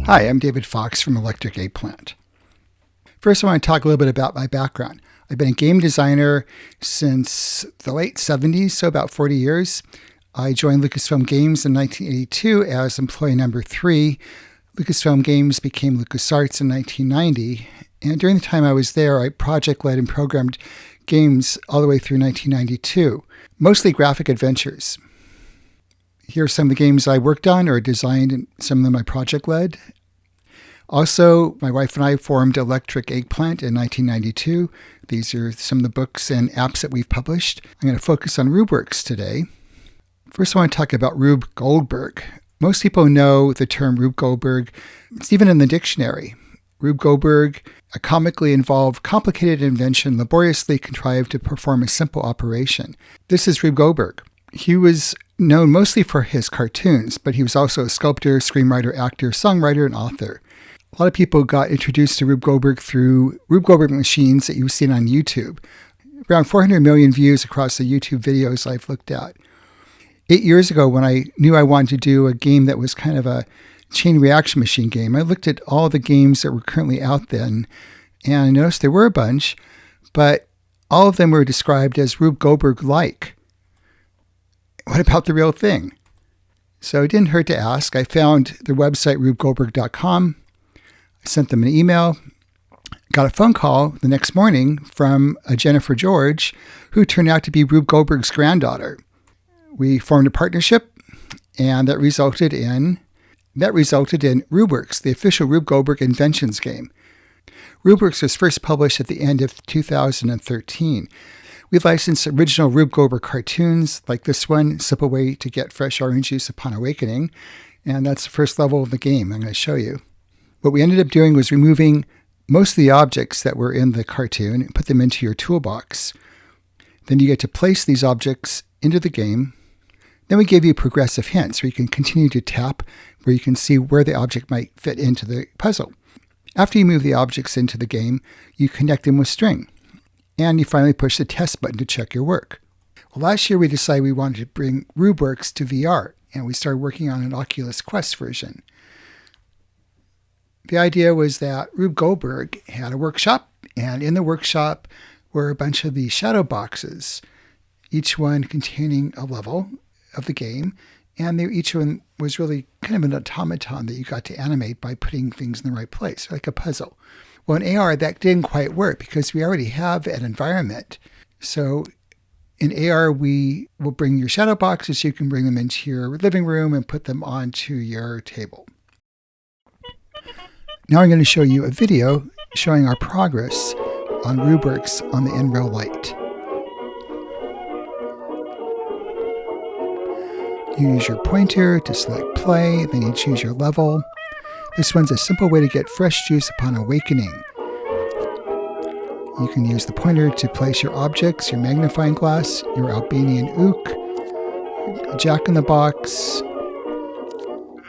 Hi, I'm David Fox from Electric Eggplant. First, I want to talk a little bit about my background. I've been a game designer since the late 70s, so about 40 years. I joined Lucasfilm Games in 1982 as employee number 3. Lucasfilm Games became LucasArts in 1990, and during the time I was there, I project-led and programmed games all the way through 1992, mostly graphic adventures. Here are some of the games I worked on or designed, and some of them I project-led. Also, my wife and I formed Electric Eggplant in 1992. These are some of the books and apps that we've published. I'm going to focus on Rubrics today. First, I want to talk about Rube Goldberg. Most people know the term Rube Goldberg. It's even in the dictionary. Rube Goldberg, a comically involved, complicated invention laboriously contrived to perform a simple operation. This is Rube Goldberg. He was known mostly for his cartoons, but he was also a sculptor, screenwriter, actor, songwriter, and author. A lot of people got introduced to Rube Goldberg through Rube Goldberg machines that you've seen on YouTube. Around 400 million views across the YouTube videos I've looked at. 8 years ago, when I knew I wanted to do a game that was kind of a chain reaction machine game, I looked at all the games that were currently out then, and I noticed there were a bunch, but all of them were described as Rube Goldberg-like. What about the real thing? So it didn't hurt to ask. I found their website, rubegoldberg.com. I sent them an email, got a phone call the next morning from a Jennifer George, who turned out to be Rube Goldberg's granddaughter. We formed a partnership, and that resulted in Rubrics, the official Rube Goldberg Inventions game. Rubrics was first published at the end of 2013. We licensed original Rube Goldberg cartoons like this one, Simple Way to Get Fresh Orange Juice Upon Awakening, and that's the first level of the game I'm going to show you. What we ended up doing was removing most of the objects that were in the cartoon and put them into your toolbox. Then you get to place these objects into the game. Then we gave you progressive hints where you can continue to tap, where you can see where the object might fit into the puzzle. After you move the objects into the game, you connect them with string. And you finally push the test button to check your work. Well, last year we decided we wanted to bring Rubrics to VR, and we started working on an Oculus Quest version. The idea was that Rube Goldberg had a workshop, and in the workshop were a bunch of these shadow boxes, each one containing a level of the game, and each one was really kind of an automaton that you got to animate by putting things in the right place, like a puzzle. Well, in AR, that didn't quite work because we already have an environment. So in AR, we will bring your shadow boxes. You can bring them into your living room and put them onto your table. Now I'm going to show you a video showing our progress on Rubrics on the Nreal Light. You use your pointer to select play, then you choose your level. This one's a simple way to get fresh juice upon awakening. You can use the pointer to place your objects, your magnifying glass, your Albanian ook, a jack-in-the-box,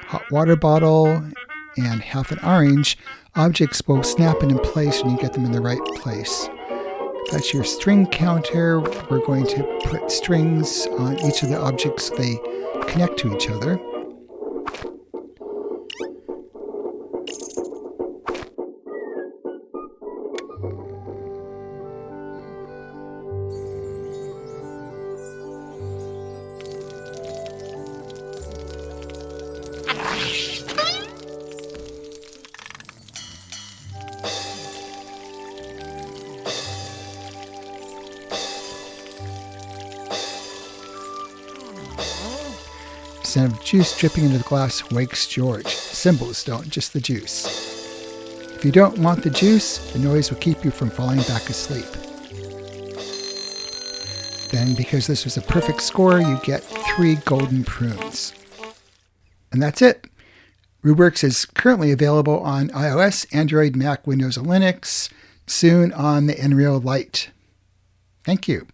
hot water bottle, and half an orange. Objects will snap into place when you get them in the right place. That's your string counter. We're going to put strings on each of the objects so they connect to each other. The sound of juice dripping into the glass wakes George. Symbols don't, just the juice. If you don't want the juice, the noise will keep you from falling back asleep. Then, because this was a perfect score, you get 3 golden prunes. And that's it. Rubrics is currently available on iOS, Android, Mac, Windows, and Linux, soon on the Nreal Light. Thank you.